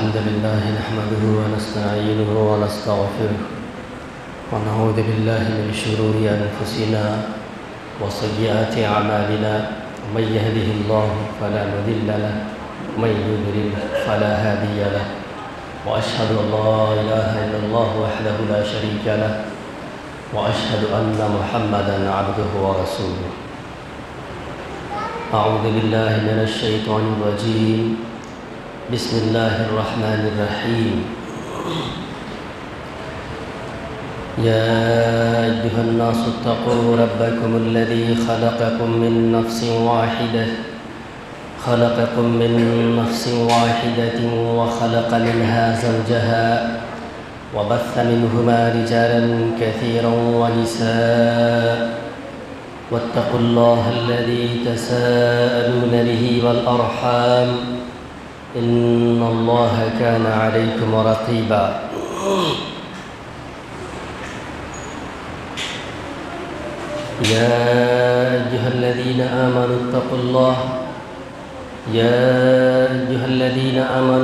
الحمد لله نحمده ونستعينه ونستغفره ونعوذ بالله من شرور أنفسنا وسيئات أعمالنا من يهده الله فلا مضل له ومن يضلل فلا هادي له وأشهد أن لا إله إلا الله وحده لا شريك له وأشهد أن محمدا عبده ورسوله. أعوذ بالله من الشيطان الرجيم. بسم الله الرحمن الرحيم. يا أيها الناس اتقوا ربكم الذي خلقكم من نفس واحدة وخلق منها زوجها وبث منهما رجالا كثيرا ونساء واتقوا الله الذي تساءلون به والأرحام إن الله كان عليكم رقيبا. يا أيها الذين آمنوا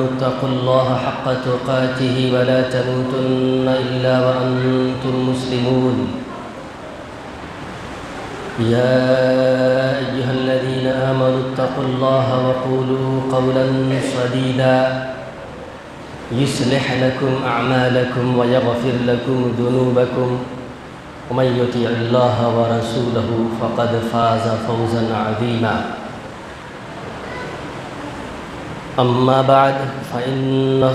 اتقوا الله حق تقاته ولا تموتن إلا وأنتم مسلمون. يا أيها الذين آمنوا اتقوا الله وقولوا قولا سديدا يصلح لكم أعمالكم ويغفر لكم ذنوبكم ومن يطع الله ورسوله فقد فاز فوزا عظيما. أما بعد فإن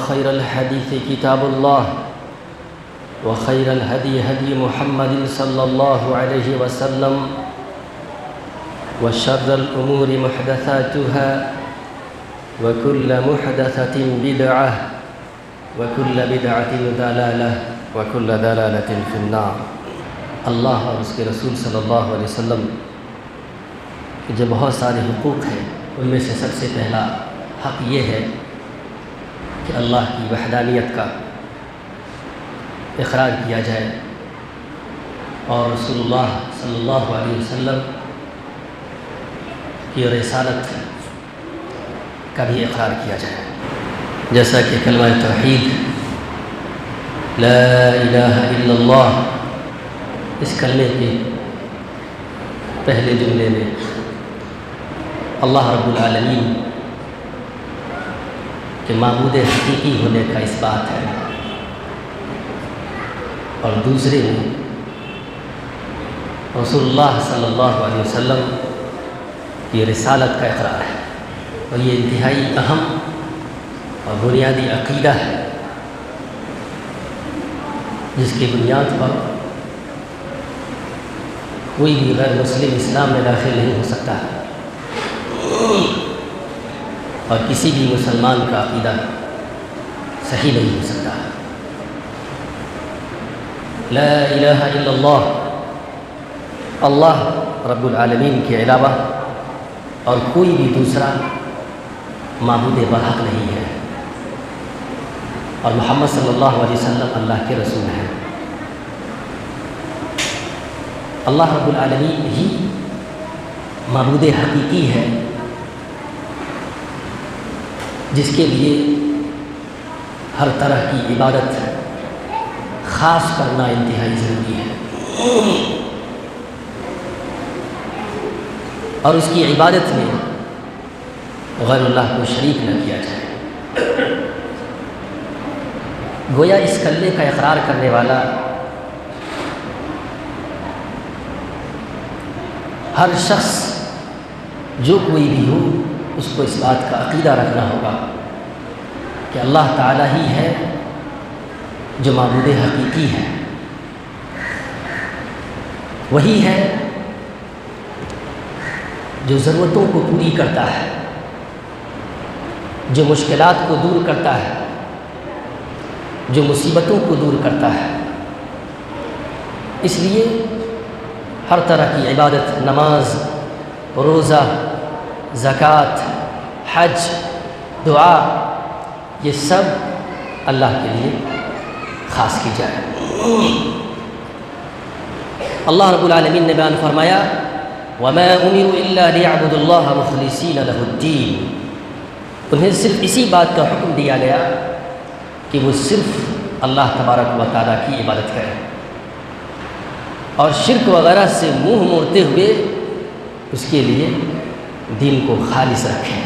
خير الحديث كتاب الله وخير الهدي هدي محمد صلى الله عليه وسلم وشر الأمور محدثاتها وكل محدثة بدعة وكل بدعة ضلالة وكل ضلالة في النار. اللہ اور اس کے رسول صلی اللہ علیہ وسلم کے جو بہت سارے حقوق ہیں ان میں سے سب سے پہلا حق یہ ہے کہ اللہ کی وحدانیت کا اقرار کیا جائے اور رسول اللہ صلی اللہ علیہ وسلم کی رسالت کا بھی اقرار کیا جائے، جیسا کہ کلمہ توحید لا الہ الا اللہ، اس کلمے کے پہلے جملے میں اللہ رب العالمین کے معبود حقیقی ہونے کا اس بات ہے، اور دوسرے میں رسول اللہ صلی اللہ علیہ وسلم کی رسالت کا اقرار ہے، اور یہ انتہائی اہم اور بنیادی عقیدہ ہے جس کی بنیاد پر کوئی بھی غیر مسلم اسلام میں داخل نہیں ہو سکتا ہے، اور کسی بھی مسلمان کا عقیدہ صحیح نہیں ہو سکتا ہے. لا الہ الا اللہ، اللہ رب العالمین کے علاوہ اور کوئی بھی دوسرا معبود برحق نہیں ہے، اور محمد صلی اللہ علیہ وسلم اللہ کے رسول ہیں. اللہ رب العالمین ہی معبود حقیقی ہے جس کے لیے ہر طرح کی عبادت خاص کرنا انتہائی ضروری ہے، اور اس کی عبادت میں غیر اللہ کو شریک نہ کیا جائے. گویا اس کلمے کا اقرار کرنے والا ہر شخص جو کوئی بھی ہو اس کو اس بات کا عقیدہ رکھنا ہوگا کہ اللہ تعالیٰ ہی ہے جو معبود حقیقی ہے، وہی ہے جو ضرورتوں کو پوری کرتا ہے، جو مشکلات کو دور کرتا ہے، جو مصیبتوں کو دور کرتا ہے. اس لیے ہر طرح کی عبادت، نماز، روزہ، زکوٰۃ، حج، دعا، یہ سب اللہ کے لیے خاص کی جائے. اللہ رب العالمین نے بیان فرمایا وَمَا أُمِرُوا إِلَّا لِيَعْبُدُوا اللَّهَ مُخْلِصِينَ لَهُ الدِّينَ، انہیں صرف اسی بات کا حکم دیا گیا کہ وہ صرف اللہ تبارک و تعالیٰ کی عبادت کرے اور شرک وغیرہ سے منہ موڑتے ہوئے اس کے لیے دین کو خالص رکھیں۔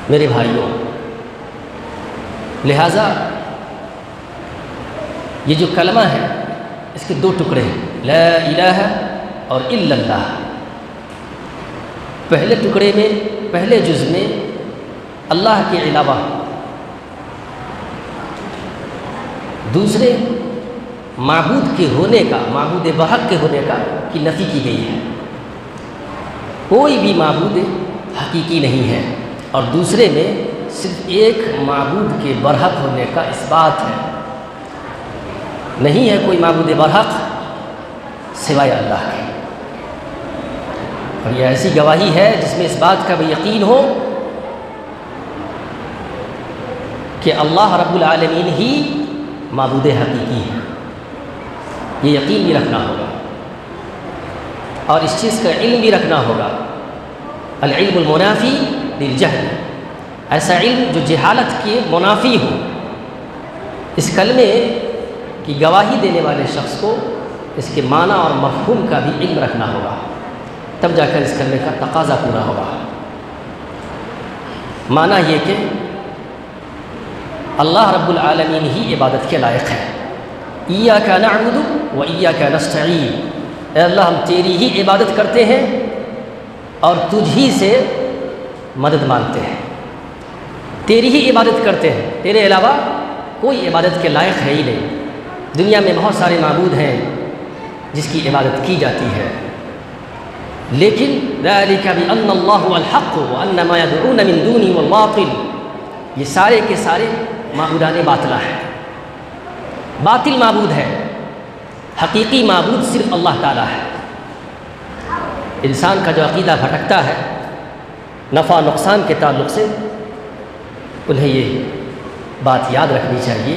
میرے بھائیوں، لہٰذا یہ جو کلمہ ہے اس کے دو ٹکڑے ہیں، لا الہ اور الا اللہ۔ پہلے ٹکڑے میں، پہلے جز میں اللہ کے علاوہ دوسرے معبود کے ہونے کا، معبود بحق کے ہونے کا کی نفی کی گئی ہے۔ کوئی بھی معبود حقیقی نہیں ہے، اور دوسرے میں صرف ایک معبود کے برحق ہونے کا اس بات ہے۔ نہیں ہے کوئی معبود برحق سوائے اللہ کے، اور یہ ایسی گواہی ہے جس میں اس بات کا بھی یقین ہو کہ اللہ رب العالمین ہی معبود حقیقی ہے۔ یہ یقین بھی رکھنا ہوگا اور اس چیز کا علم بھی رکھنا ہوگا۔ العلم المنافی للجہل، ایسا علم جو جہالت کے منافی ہو۔ اس کلمے کی گواہی دینے والے شخص کو اس کے معنی اور مفہوم کا بھی علم رکھنا ہوگا، تب جا کر اس کلمے کا تقاضا پورا ہوگا۔ معنی یہ کہ اللہ رب العالمین ہی عبادت کے لائق ہے۔ ایاک نعبد و ایاک نستعین، اے اللہ ہم تیری ہی عبادت کرتے ہیں اور تجھ ہی سے مدد مانگتے ہیں، تیری ہی عبادت کرتے ہیں، تیرے علاوہ کوئی عبادت کے لائق ہے ہی نہیں۔ دنیا میں بہت سارے معبود ہیں جس کی عبادت کی جاتی ہے، لیکن ذالک بأن اللہ الحق وأن ما يدعون من دونه والباطل، یہ سارے کے سارے معبودان باطلہ ہیں، باطل معبود ہے۔ حقیقی معبود صرف اللہ تعالیٰ ہے۔ انسان کا جو عقیدہ بھٹکتا ہے نفع نقصان کے تعلق سے، انہیں یہ بات یاد رکھنی چاہیے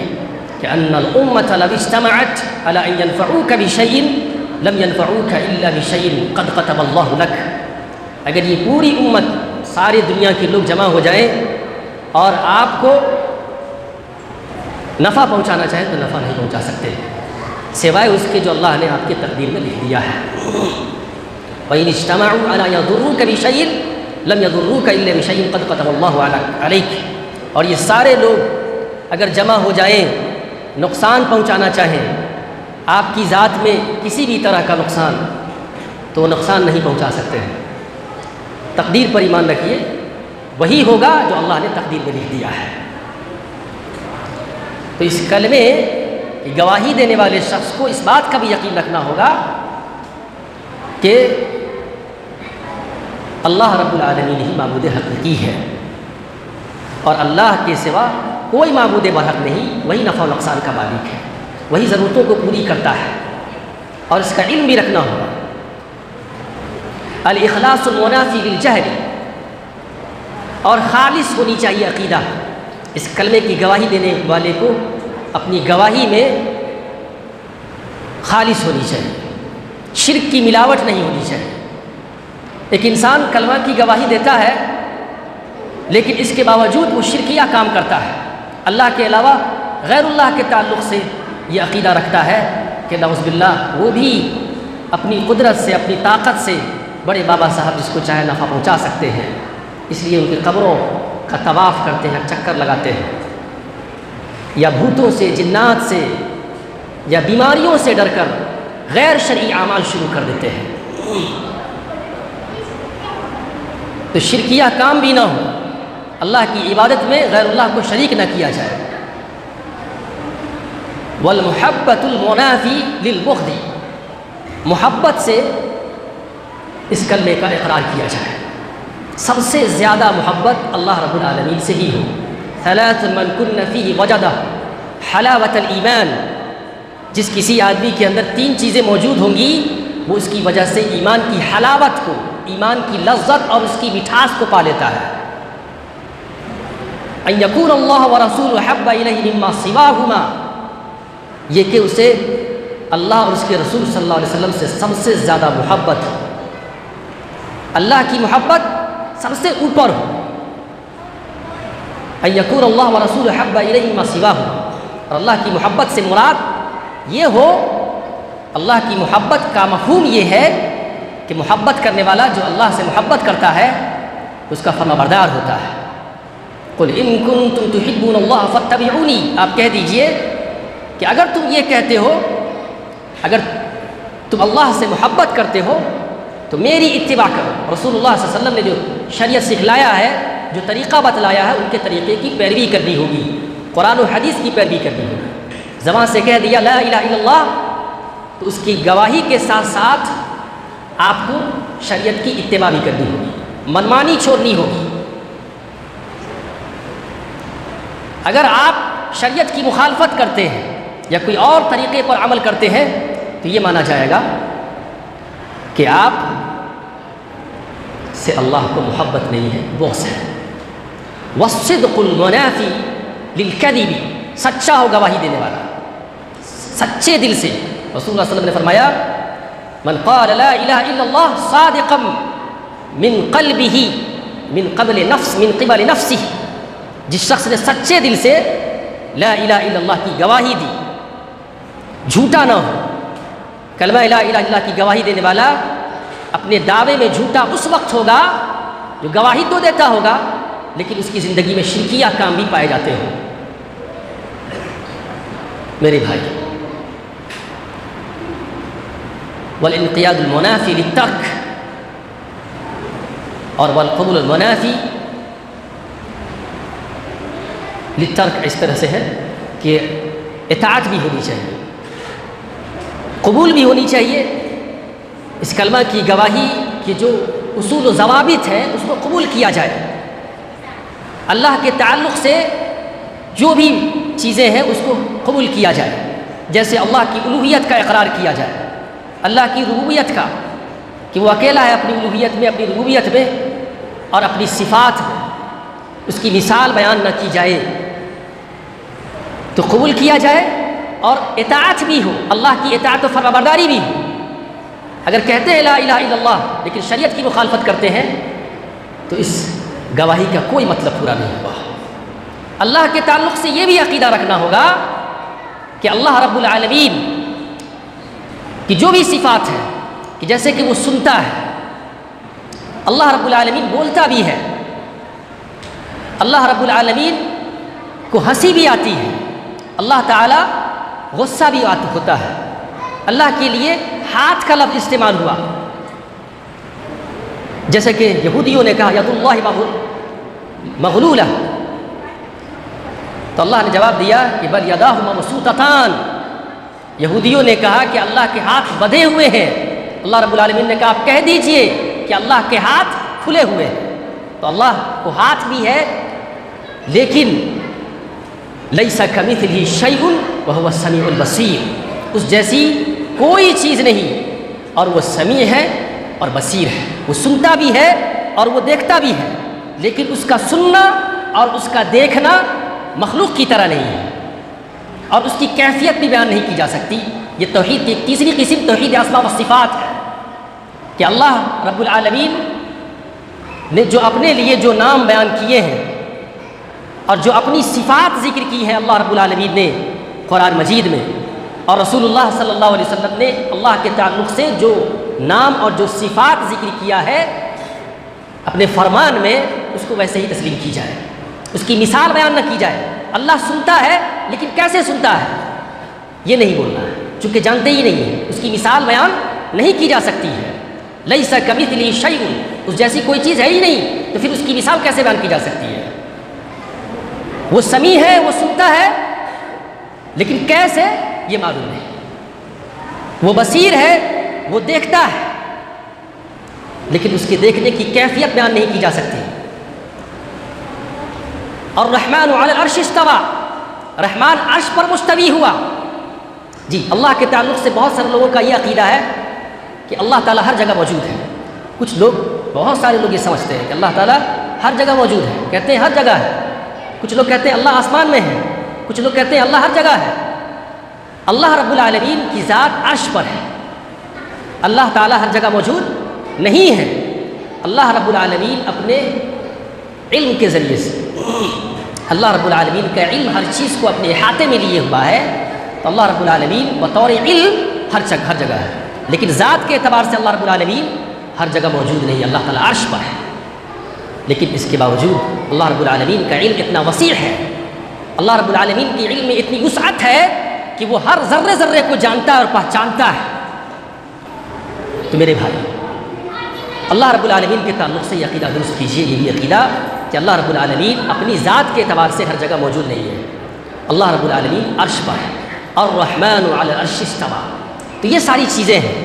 کہ ان الامة لو اجتمعت على ان ينفعوك بشيء لم ينفعوك الا بشيء قد كتب الله لك، اگر یہ پوری امت، ساری دنیا کے لوگ جمع ہو جائیں اور آپ کو نفع پہنچانا چاہیں تو نفع نہیں پہنچا سکتے سوائے اس کے جو اللہ نے آپ کی تقدیر میں لکھ دیا ہے۔ وَإِنِ اجْتَمَعُوا عَلَىٰ يَضُرُّوكَ بِشَيْءٍ لَمْ يَضُرُّوكَ إِلَّا بِشَيْءٍ قَدْ كَتَبَ اللَّهُ عَلَيْكَ، اور یہ سارے لوگ اگر جمع ہو جائیں نقصان پہنچانا چاہیں، آپ کی ذات میں کسی بھی طرح کا نقصان، تو وہ نقصان نہیں پہنچا سکتے ہیں۔ تقدیر پر ایمان رکھیے، وہی ہوگا جو اللہ نے تقدیر میں لکھ دیا ہے۔ تو اس کلمے کی گواہی دینے والے شخص کو اس بات کا بھی یقین رکھنا ہوگا کہ اللہ رب العالمین ہی معبود حقیقی ہے، اور اللہ کے سوا کوئی معبود برحق نہیں، وہی نفع و نقصان کا مالک ہے، وہی ضرورتوں کو پوری کرتا ہے، اور اس کا علم بھی رکھنا ہوگا۔ الاخلاص المنافی للجہل، اور خالص ہونی چاہیے عقیدہ۔ اس کلمے کی گواہی دینے والے کو اپنی گواہی میں خالص ہونی چاہیے، شرک کی ملاوٹ نہیں ہونی چاہیے۔ ایک انسان کلمہ کی گواہی دیتا ہے لیکن اس کے باوجود وہ شرکیہ کام کرتا ہے، اللہ کے علاوہ غیر اللہ کے تعلق سے یہ عقیدہ رکھتا ہے کہ نعوذ باللہ وہ بھی اپنی قدرت سے، اپنی طاقت سے بڑے بابا صاحب جس کو چاہے نفع پہنچا سکتے ہیں، اس لیے ان کی قبروں کا طواف کرتے ہیں، چکر لگاتے ہیں، یا بھوتوں سے، جنات سے یا بیماریوں سے ڈر کر غیر شرعی اعمال شروع کر دیتے ہیں۔ تو شرکیہ کام بھی نہ ہو، اللہ کی عبادت میں غیر اللہ کو شریک نہ کیا جائے۔ والمحبت المنافی للبغض، محبت سے اس کلمے کا اقرار کیا جائے۔ سب سے زیادہ محبت اللہ رب العالمین سے ہی ہو۔ ثلاث من کن فیہ وجد حلاوۃ الایمان، جس کسی آدمی کے اندر تین چیزیں موجود ہوں گی وہ اس کی وجہ سے ایمان کی حلاوت کو، ایمان کی لذت اور اس کی مٹھاس کو پا لیتا ہے۔ ان یکون اللہ ورسولہ احب الیہ مما سواہما، یہ کہ اسے اللہ اور اس کے رسول صلی اللہ علیہ وسلم سے سب سے زیادہ محبت ہو، اللہ کی محبت سب سے اوپر ہو۔ ان یکون اللہ ورسولہ احب الیہ مما سواہ، اور اللہ کی محبت سے مراد یہ ہو، اللہ کی محبت کا مفہوم یہ ہے کہ محبت کرنے والا جو اللہ سے محبت کرتا ہے اس کا فرمانبردار ہوتا ہے۔ قل ان کنتم تحبون اللہ فاتبعونی، آپ کہہ دیجئے کہ اگر تم یہ کہتے ہو، اگر تم اللہ سے محبت کرتے ہو تو میری اتباع کرو۔ رسول اللہ صلی اللہ علیہ وسلم نے جو شریعت سکھلایا ہے، جو طریقہ بتلایا ہے، ان کے طریقے کی پیروی کرنی ہوگی، قرآن و حدیث کی پیروی کرنی ہوگی۔ زبان سے کہہ دیا لا الہ الا اللہ تو اس کی گواہی کے ساتھ ساتھ آپ کو شریعت کی اتباع بھی کرنی ہوگی، منمانی چھوڑنی ہوگی۔ اگر آپ شریعت کی مخالفت کرتے ہیں یا کوئی اور طریقے پر عمل کرتے ہیں تو یہ مانا جائے گا کہ آپ سے اللہ کو محبت نہیں ہے، بغض ہے۔ والصدق المنافی للکذب، سچا ہو گواہی دینے والا، سچے دل سے۔ رسول اللہ صلی اللہ علیہ وسلم نے فرمایا من قال لا الہ الا اللہ صادقا من قلبہ من قبل نفسہ، جس شخص نے سچے دل سے لا الہ الا اللہ کی گواہی دی، جھوٹا نہ ہو۔ کلمہ لا الہ الا اللہ کی گواہی دینے والا اپنے دعوے میں جھوٹا اس وقت ہوگا جو گواہی تو دیتا ہوگا لیکن اس کی زندگی میں شرکیہ کام بھی پائے جاتے ہوں۔ میرے بھائی، والانقیاد المنافی للترک، اور والقبول المنافی للترک اس طرح سے ہے کہ اطاعت بھی ہونی چاہیے، قبول بھی ہونی چاہیے۔ اس کلمہ کی گواہی کے جو اصول و ضوابط ہیں اس کو قبول کیا جائے، اللہ کے تعلق سے جو بھی چیزیں ہیں اس کو قبول کیا جائے، جیسے اللہ کی الوہیت کا اقرار کیا جائے، اللہ کی ربوبیت کا کہ وہ اکیلا ہے اپنی الوہیت میں، اپنی ربوبیت میں اور اپنی صفات میں، اس کی مثال بیان نہ کی جائے تو قبول کیا جائے، اور اطاعت بھی ہو، اللہ کی اطاعت و فرمانبرداری بھی ہو۔ اگر کہتے ہیں لا الہ الا اللہ لیکن شریعت کی مخالفت کرتے ہیں تو اس گواہی کا کوئی مطلب پورا نہیں ہوا۔ اللہ کے تعلق سے یہ بھی عقیدہ رکھنا ہوگا کہ اللہ رب العالمین کی جو بھی صفات ہیں، کہ جیسے کہ وہ سنتا ہے، اللہ رب العالمین بولتا بھی ہے، اللہ رب العالمین کو ہنسی بھی آتی ہے، اللہ تعالیٰ غصہ بھی ہوتا ہے، اللہ کے لیے ہاتھ کا لفظ استعمال ہوا، جیسے کہ یہودیوں نے کہا ید اللہ مغلولہ، تو اللہ نے جواب دیا کہ بل یداہ مبسوطتان، یہودیوں نے کہا کہ اللہ کے ہاتھ بدھے ہوئے ہیں، اللہ رب العالمین نے کہا آپ کہہ دیجئے کہ اللہ کے ہاتھ کھلے ہوئے ہیں۔ تو اللہ کو ہاتھ بھی ہے لیکن لیس کمثلہ شیء وہو السمیع البصیر، اس جیسی کوئی چیز نہیں اور وہ سمیع ہے اور بصیر ہے، وہ سنتا بھی ہے اور وہ دیکھتا بھی ہے، لیکن اس کا سننا اور اس کا دیکھنا مخلوق کی طرح نہیں ہے، اور اس کی کیفیت بھی بیان نہیں کی جا سکتی۔ یہ توحید کی ایک تیسری قسم توحید اسماء و صفات ہے کہ اللہ رب العالمین نے جو اپنے لیے جو نام بیان کیے ہیں اور جو اپنی صفات ذکر کی ہے اللہ رب العالمین نے قرآن مجید میں، اور رسول اللہ صلی اللہ علیہ وسلم نے اللہ کے تعلق سے جو نام اور جو صفات ذکر کیا ہے اپنے فرمان میں، اس کو ویسے ہی تسلیم کی جائے، اس کی مثال بیان نہ کی جائے۔ اللہ سنتا ہے لیکن کیسے سنتا ہے یہ نہیں بولنا ہے، چونکہ جانتے ہی نہیں ہیں، اس کی مثال بیان نہیں کی جا سکتی ہے۔ لیس کمثلہ شیء، اس جیسی کوئی چیز ہے ہی نہیں، تو پھر اس کی مثال کیسے بیان کی جا سکتی ہے؟ وہ سمیع ہے، وہ سنتا ہے، لیکن کیسے یہ معلوم نہیں۔ وہ بصیر ہے، وہ دیکھتا ہے، لیکن اس کے دیکھنے کی کیفیت بیان نہیں کی جا سکتی۔ اور الرحمن علی العرش استویٰ، رحمان عرش پر مستوی ہوا۔ جی، اللہ کے تعلق سے بہت سارے لوگوں کا یہ عقیدہ ہے کہ اللہ تعالیٰ ہر جگہ موجود ہے۔ کچھ لوگ، بہت سارے لوگ یہ سمجھتے ہیں کہ اللہ تعالیٰ ہر جگہ موجود ہے، کہتے ہیں ہر جگہ ہے۔ کچھ لوگ کہتے ہیں اللہ آسمان میں ہے، کچھ لوگ کہتے ہیں اللہ ہر جگہ ہے۔ اللہ رب العالمین کی ذات عرش پر ہے، اللہ تعالیٰ ہر جگہ موجود نہیں ہے۔ اللہ رب العالمین اپنے علم کے ذریعے سے اللہ رب العالمین کا علم ہر چیز کو اپنے احاطے میں لیے ہوا ہے، تو اللہ رب العالمین بطور علم ہر جگہ ہے، لیکن ذات کے اعتبار سے اللہ رب العالمین ہر جگہ موجود نہیں، اللہ تعالیٰ عرش پر ہے، لیکن اس کے باوجود اللہ رب العالمین کا علم اتنا وسیع ہے، اللہ رب العالمین کے علم میں اتنی وسعت ہے کہ وہ ہر ذرے ذرے کو جانتا ہے اور پہچانتا ہے۔ تو میرے بھائی، اللہ رب العالمین کے تعلق سے یہ عقیدہ درست کیجیے، یہ بھی عقیدہ کہ اللہ رب العالمین اپنی ذات کے اعتبار سے ہر جگہ موجود نہیں ہے، اللہ رب العالمین عرش پر ہے، الرحمن علی العرش استویٰ۔ تو یہ ساری چیزیں ہیں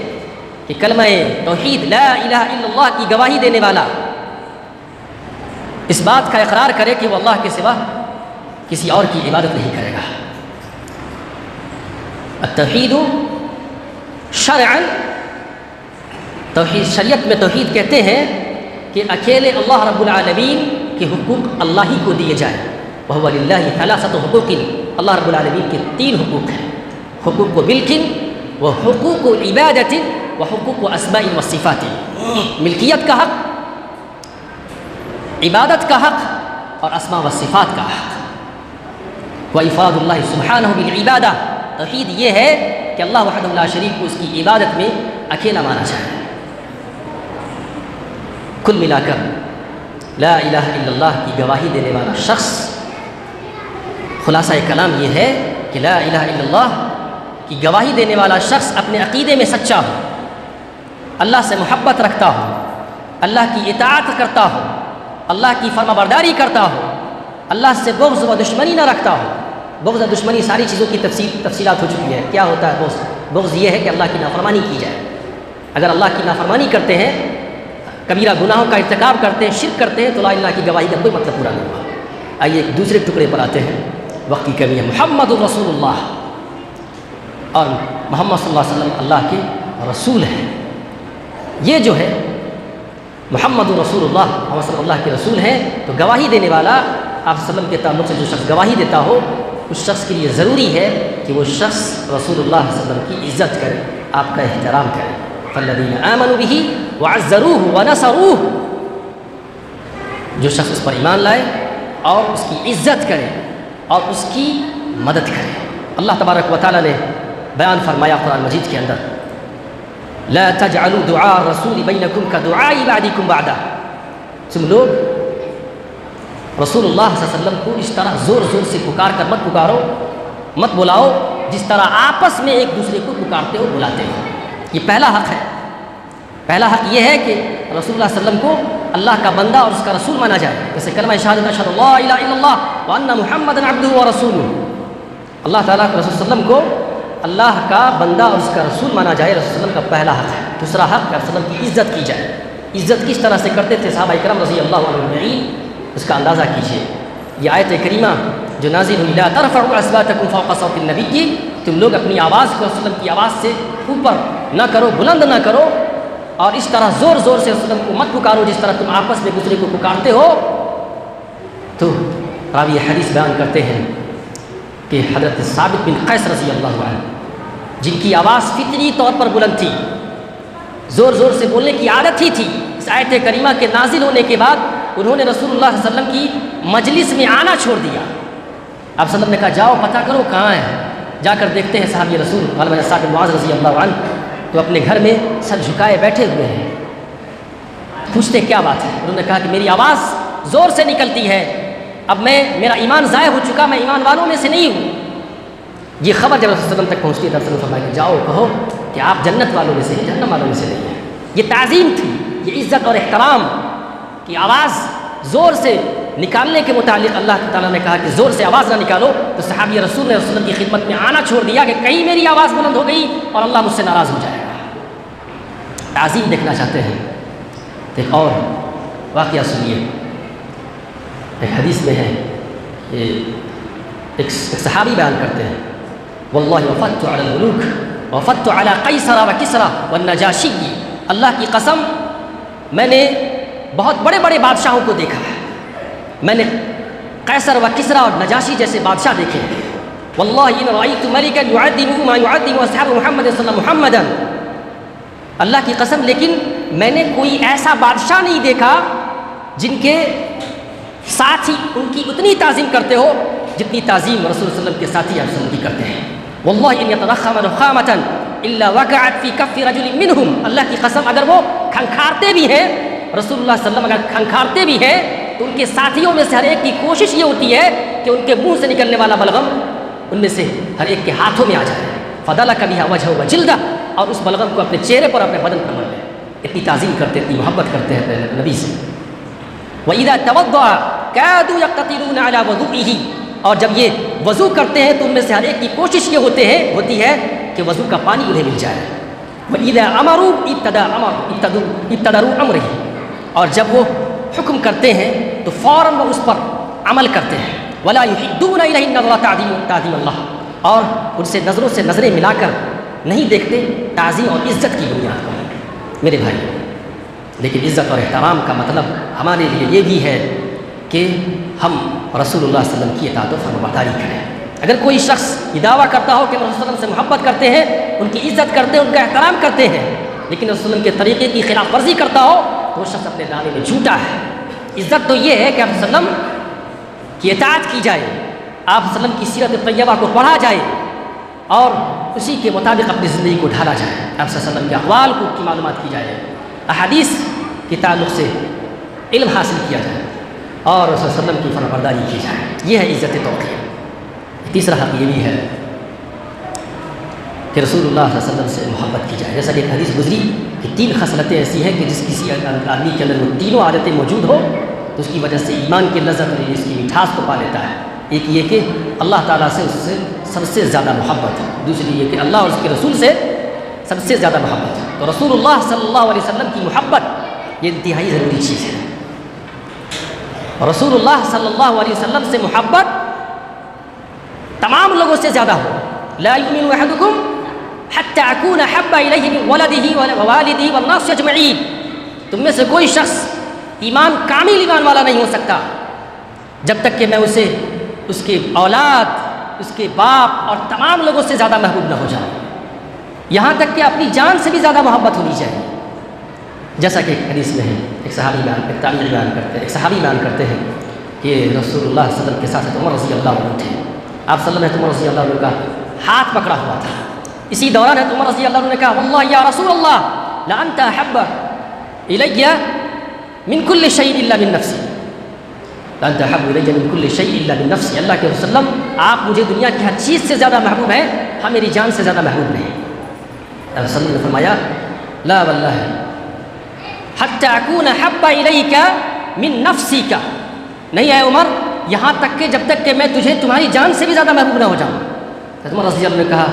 کہ کلمہ توحید لا الہ الا اللہ کی گواہی دینے والا اس بات کا اقرار کرے کہ وہ اللہ کے سوا کسی اور کی عبادت نہیں کرے گا۔ التوحید شرعا، توحید شریعت میں توحید کہتے ہیں کہ اکیلے اللہ رب العالمین کے حقوق اللہ ہی کو دیے جائیں، وَهُوَ لِلَّهِ ثَلَاثَةُ حُقُوقٍ، اللہ رب العالمین کے 3 حقوق ہیں، حقوق بالکن وحقوق عبادت وحقوق اسماء وصفات، ملکیت کا حق، عبادت کا حق اور اسماء و صفات کا حق۔ وَإِفْرَادُ اللَّهِ سُبْحَانَهُ بِالْعِبَادَةِ، توحید یہ ہے کہ اللہ وحدہ لا شریک کو اس کی عبادت میں اکیلا مانا جائے۔ کل ملا کر لا الہ الا اللہ کی گواہی دینے والا شخص، خلاصہ کلام یہ ہے کہ لا الہ الا اللہ کی گواہی دینے والا شخص اپنے عقیدے میں سچا ہو، اللہ سے محبت رکھتا ہو، اللہ کی اطاعت کرتا ہو، اللہ کی فرما برداری کرتا ہو، اللہ سے بغض و دشمنی نہ رکھتا ہو۔ بغض و دشمنی ساری چیزوں کی تفصیلات ہو چکی ہے۔ کیا ہوتا ہے بغض؟ بغض یہ ہے کہ اللہ کی نافرمانی کی جائے۔ اگر اللہ کی نافرمانی کرتے ہیں، کبیرہ گناہوں کا ارتکاب کرتے ہیں، شرک کرتے ہیں، تو لا الہ کی گواہی کا کوئی مطلب پورا نہیں ہوا۔ آئیے ایک دوسرے ٹکڑے پر آتے ہیں، وقت کی کمی ہے۔ محمد رسول اللہ، اور محمد صلی اللہ علیہ وسلم اللہ کے رسول ہیں۔ یہ جو ہے محمد رسول اللہ، محمد صلی اللہ کے رسول ہیں، تو گواہی دینے والا آپ صلی اللہ علیہ وسلم کے تعلق سے جو شخص گواہی دیتا ہو، اس شخص کے لیے ضروری ہے کہ وہ شخص رسول اللہ صلی اللہ علیہ وسلم کی عزت کرے، آپ کا احترام کرے۔ فالذین آمنوا بہ وعزروہ ونصروہ، جو شخص اس پر ایمان لائے اور اس کی عزت کرے اور اس کی مدد کرے۔ اللہ تبارک و تعالیٰ نے بیان فرمایا قرآن مجید کے اندر، لا تجعلوا دعاء الرسول بینکم کدعاء بعضکم بعضا، تم لوگ رسول اللہ صلی اللہ علیہ وسلم کو اس طرح زور زور سے پکار کر مت پکارو، مت بلاؤ جس طرح آپس میں ایک دوسرے کو پکارتے ہو بلاتے ہو۔ یہ پہلا حق ہے۔ پہلا حق یہ ہے کہ رسول اللہ صلی اللہ علیہ وسلم کو اللہ کا بندہ اور اس کا رسول مانا جائے، جیسے کلمہ شہادت اشہد لا الہ الا اللہ وان محمدا عبدہ ورسولہ، اللہ تعالیٰ کے رسول صلی اللہ علیہ وسلم کو اللہ کا بندہ اور اس کا رسول مانا جائے، رسول صلی اللہ علیہ وسلم کا پہلا حق ہے۔ دوسرا حق کہ رسول صلی اللہ علیہ وسلم کی عزت کی جائے۔ عزت کس طرح سے کرتے تھے صحابہ کرام رضی اللہ عنہم اجمعین، اس کا اندازہ کیجیے۔ یہ آیت کریمہ جو نازل ہوئی، لا ترفعوا اصواتکم فوق صوت النبی، تم لوگ اپنی آواز کو رسول اللہ کی آواز سے اوپر نہ کرو، بلند نہ کرو، اور اس طرح زور زور سے رسول اللہ کو مت پکارو جس طرح تم آپس میں دوسرے کو پکارتے ہو۔ تو راوی حدیث بیان کرتے ہیں کہ حضرت ثابت بن قیس رضی اللہ عنہ، جن کی آواز فطری طور پر بلند تھی، زور زور سے بولنے کی عادت ہی تھی، اس آیت کریمہ کے نازل ہونے کے بعد انہوں نے رسول اللہ صلی اللہ علیہ وسلم کی مجلس میں آنا چھوڑ دیا۔ آپ صلی اللہ علیہ وسلم نے کہا جاؤ پتہ کرو کہاں ہے، جا کر دیکھتے ہیں صحابی رسول غالباً سعد بن معاذ رضی اللہ عنہ تو اپنے گھر میں سر جھکائے بیٹھے ہوئے ہیں۔ پوچھتے کیا بات ہے؟ انہوں نے کہا کہ میری آواز زور سے نکلتی ہے، اب میرا ایمان ضائع ہو چکا، میں ایمان والوں میں سے نہیں ہوں۔ یہ خبر جب رسول اللہ علیہ وسلم تک پہنچتی ہے تو رسول اللہ فرمایا کہ جاؤ کہو کہ آپ جنت والوں میں سے ہیں، جہنم والوں میں سے نہیں ہیں۔ یہ تعظیم تھی، یہ عزت اور احترام کی آواز زور سے نکالنے کے متعلق اللہ تعالیٰ نے کہا کہ زور سے آواز نہ نکالو، تو صحابی رسول نے رسول اللہ کی خدمت میں آنا چھوڑ دیا کہ کہیں میری آواز بلند ہو گئی اور اللہ مجھ سے ناراض ہو جائے گا۔ تعظیم دیکھنا چاہتے ہیں تو ایک اور واقعہ سنیے۔ ایک حدیث میں ہے کہ ایک صحابی بیان کرتے ہیں، واللہ وفدت علی الملوک وفدت علی قیصر و کسری والنجاشی، اللہ کی قسم میں نے بہت بڑے بڑے بادشاہوں کو دیکھا ہے، میں نے قیصر و کسری اور نجاشی جیسے بادشاہ دیکھے ہیں۔ واللہ ان رأیت ملکا یعظمہ ما یعظم اصحاب محمد صلی اللہ علیہ وسلم محمدا، اللہ کی قسم لیکن میں نے کوئی ایسا بادشاہ نہیں دیکھا جن کے ساتھی ان کی اتنی تعظیم کرتے ہو جتنی تعظیم رسول صلی اللہ علیہ وسلم کے ساتھی آپ وسلم کی کرتے ہیں. واللہ ان یتضخم نخامة الا وقعت فی کف رجل منہم، اللہ کی قسم اگر وہ کھنکھارتے بھی ہیں، رسول اللہ صلی اللہ علیہ وسلم اگر کھنکھارتے بھی ہیں تو ان کے ساتھیوں میں سے ہر ایک کی کوشش یہ ہوتی ہے کہ ان کے منہ سے نکلنے والا بلغم ان میں سے ہر ایک کے ہاتھوں میں آ جائے. فدلک بها وجهه وجلدہ، اور اس بلغم کو اپنے چہرے پر اپنے بدن پر مل لے. اتنی تعظیم کرتے، اتنی محبت کرتے ہیں نبی سے. وَإِذَا تَوَضَّعَ كَادُوا يَقْتَتِلُونَ عَلَى وَضُوئِهِ، اور جب یہ وضو کرتے ہیں تو ان میں سے ہر ایک کی کوشش یہ ہوتی ہے کہ وضو کا پانی انہیں مل جائے. وَإِذَا أَمَرُوا ابْتَدَرُوا أَمْرِهِ، اور جب وہ حکم کرتے ہیں تو فوراً وہ اس پر عمل کرتے ہیں. وَلَا يُحِدُّونَ إِلَيْهِ النَّظْرَ تَعْظِيمَ اللَّهِ، اور ان سے نظروں سے نظریں ملا کر نہیں دیکھتے تعظیم اور عزت کی بنیاد پر. میرے بھائی، لیکن عزت اور احترام کا مطلب ہمارے لیے یہ بھی ہے کہ ہم رسول اللہ صلی اللہ علیہ وسلم کی اطاعت و فرمانبرداری کریں. اگر کوئی شخص یہ دعویٰ کرتا ہو کہ رسول اللہ صلی اللہ علیہ وسلم سے محبت کرتے ہیں، ان کی عزت کرتے ہیں، ان کا احترام کرتے ہیں، لیکن رسول اللہ کے طریقے کی خلاف ورزی کرتا ہو تو وہ شخص اپنے دعوے میں جھوٹا ہے. عزت تو یہ ہے کہ آپ صلی اللہ علیہ وسلم کی اطاعت کی جائے، آپ صلی اللہ علیہ وسلم کی سیرت طیبہ کو پڑھا جائے اور اسی کے مطابق اپنی زندگی کو ڈھالا جائے. آپ صلی اللہ علیہ وسلم کے اقوال کی معلومات کی جائے، احادیث کے تعلق سے علم حاصل کیا جائے اور رسول صلی اللہ علیہ وسلم کی فرمانبرداری کی جائے. یہ ہے عزت توقیر. تیسرا حق یہ بھی ہے کہ رسول اللہ صلی اللہ علیہ وسلم سے محبت کی جائے. جیسا کہ ایک حدیث گزری کہ 3 خصلتیں ایسی ہیں کہ جس کسی آدمی کے اندر وہ تینوں عادتیں موجود ہو تو اس کی وجہ سے ایمان کی لذت اور اس کی مٹھاس کو پا لیتا ہے. ایک یہ کہ اللہ تعالیٰ سے اس سے سب سے زیادہ محبت ہے، دوسری یہ کہ اللہ اور اس کے رسول سے سب سے زیادہ محبت ہے. تو رسول اللہ صلی اللہ علیہ وسلم کی محبت یہ انتہائی ضروری چیز ہے. رسول اللہ صلی اللہ علیہ وسلم سے محبت تمام لوگوں سے زیادہ ہو. لا یؤمن احدکم حتی اکون احب الیہ من ولدہ ووالدہ والناس اجمعین، تم میں سے کوئی شخص ایمان کامل ایمان والا نہیں ہو سکتا جب تک کہ میں اسے اس کے اولاد، اس کے باپ اور تمام لوگوں سے زیادہ محبوب نہ ہو جاؤں، یہاں تک کہ اپنی جان سے بھی زیادہ محبت ہونی چاہیے. جیسا کہ ایک حدیث میں ہے، ایک صحابی بیان کرتے ہیں کہ رسول اللہ صلی اللہ علیہ وسلم کے ساتھ عمر رضی اللہ عنہ تھے. آپ صلی اللہ علیہ وسلم رضی اللہ عنہ کا ہاتھ پکڑا ہوا تھا. اسی دوران عمر رضی اللہ عنہ نے کہا واللہ یا رسول اللہ لانت احب الی من کل شیء الا من نفسی، لانت احب الی من کل شیء الا من نفسی. اللہ کے رسول آپ مجھے دنیا کی ہر چیز سے زیادہ محبوب ہیں، ہاں میری جان سے زیادہ محبوب نہیں. اللہ صلی اللہ علیہ وسلم نے فرمایا لا واللہ حتی اکون احب الیک من نفسک، نہیں ہے عمر یہاں تک کہ جب تک کہ میں تجھے تمہاری جان سے بھی زیادہ محبوب نہ ہو جاؤں. عمر رضی اللہ عنہ نے کہا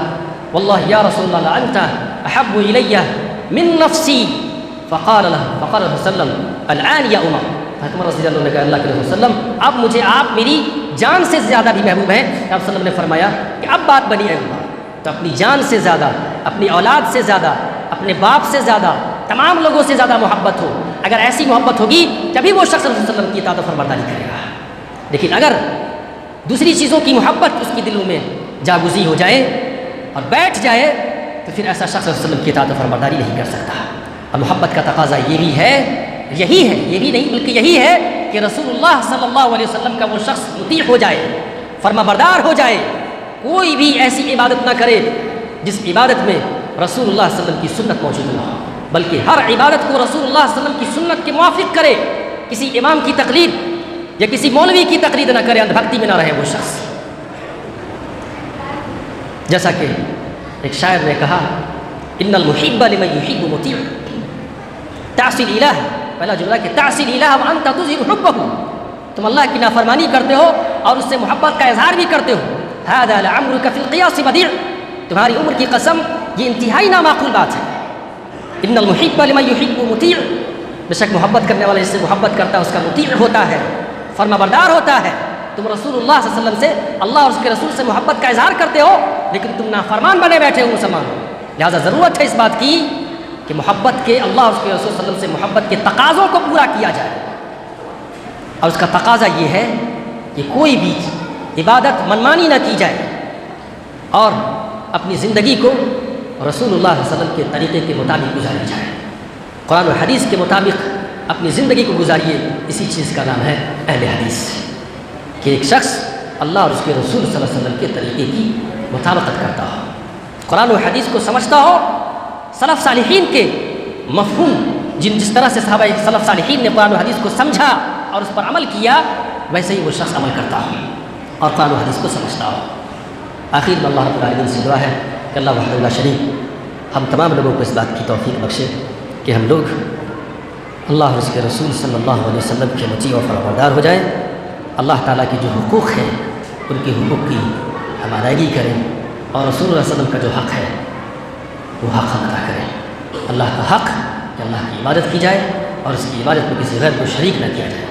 واللہ یا رسول اللہ انت احب الی من نفسی. فقال له صلی اللہ علیہ وسلم الان یا عمر. عمر رضی اللہ عنہ نے کہا اللہ کے رسول صلی اللہ علیہ وسلم اب مجھے آپ میری جان سے زیادہ بھی محبوب ہیں. آپ صلی اللہ علیہ وسلم نے فرمایا کہ اب بات بنی ہے عمر، تو اپنی جان سے زیادہ، اپنی اولاد سے زیادہ، اپنے باپ سے زیادہ، تمام لوگوں سے زیادہ محبت ہو. اگر ایسی محبت ہوگی تبھی وہ شخص رسول صلی اللہ علیہ وسلم کی اطاعت و فرمانبرداری کرے گا. لیکن اگر دوسری چیزوں کی محبت اس کی دلوں میں جاگزی ہو جائے اور بیٹھ جائے تو پھر ایسا شخص رسول صلی اللہ علیہ وسلم کی اطاعت و فرمانبرداری نہیں کر سکتا. اور محبت کا تقاضا یہ بھی ہے، یہی ہے، یہ بھی نہیں بلکہ یہی ہے کہ رسول اللہ صلی اللہ علیہ وسلم کا وہ شخص مطیع ہو جائے، فرمانبردار ہو جائے. کوئی بھی ایسی عبادت نہ کرے جس عبادت میں رسول اللہ صلی اللہ علیہ وسلم کی سنت موجود نہ ہو، بلکہ ہر عبادت کو رسول اللہ صلی اللہ علیہ وسلم کی سنت کے موافق کرے. کسی امام کی تقلید یا کسی مولوی کی تقلید نہ کرے، اندھ بھکتی میں نہ رہے وہ شخص. جیسا کہ ایک شاعر نے کہا ان المحب لمن يحب مطیع. تعصی الالہ، پہلا جملہ کہ تعصی الالہ وانت تظہر حبہ، تم اللہ کی نافرمانی کرتے ہو اور اس سے محبت کا اظہار بھی کرتے ہو. هذا لعمرک فی القیاس بدیع، تمہاری عمر کی قسم یہ انتہائی نامعقول بات ہے. ان المحب لمن يحب مطیع، بے شک محبت کرنے والا جس سے محبت کرتا ہے اس کا مطیع ہوتا ہے، فرمانبردار ہوتا ہے. تم رسول اللہ صلی اللہ علیہ وسلم سے، اللہ اور اس کے رسول سے محبت کا اظہار کرتے ہو لیکن تم نافرمان بنے بیٹھے ہو مسلمان. لہٰذا ضرورت ہے اس بات کی کہ محبت کے، اللہ اور اس کے رسول صلی اللہ علیہ وسلم سے محبت کے تقاضوں کو پورا کیا جائے. اور اس کا تقاضا یہ ہے کہ کوئی بھی عبادت منمانی نہ کی جائے اور اپنی زندگی کو رسول اللہ صلی اللہ علیہ وسلم کے طریقے کے مطابق گزاری جائے. قرآن و حدیث کے مطابق اپنی زندگی کو گزاریے. اسی چیز کا نام ہے اہل حدیث، کہ ایک شخص اللہ اور اس کے رسول صلی اللہ علیہ وسلم کے طریقے کی مطابقت کرتا ہو، قرآن و حدیث کو سمجھتا ہو، سلف صالحین کے مفہوم جس طرح سے صحابہ سلف صالحین نے قرآن و حدیث کو سمجھا اور اس پر عمل کیا، ویسے ہی وہ شخص عمل کرتا ہو اور قرآن و حدیث کو سمجھتا ہو. آخر میں اللہ رب العالمین سے دعا ہے کہ اللہ وحدہ لا شریک ہم تمام لوگوں کو اس بات کی توفیق بخشے کہ ہم لوگ اللہ اور اس کے رسول صلی اللہ علیہ وسلم کے مطیع و فرمانبردار ہو جائیں. اللہ تعالیٰ کی جو حقوق ہیں ان کے حقوق کی ہم ادائیگی کریں، اور رسول اللہ علیہ وسلم کا جو حق ہے وہ حق ہم ادا کریں. اللہ کا حق کہ اللہ کی عبادت کی جائے اور اس کی عبادت میں کسی غیر کو شریک نہ کیا جائے.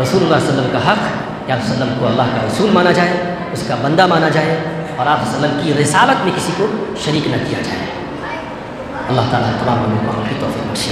رسول اللہ علیہ وسلم کا حق کہ آپ وسلم کو اللہ کا رسول مانا جائے، اس کا بندہ مانا جائے، اور آپ وسلم کی رسالت میں کسی کو شریک نہ کیا جائے. اللہ تعالیٰ تمام لوگوں کو ہم کی توفیق بخشے.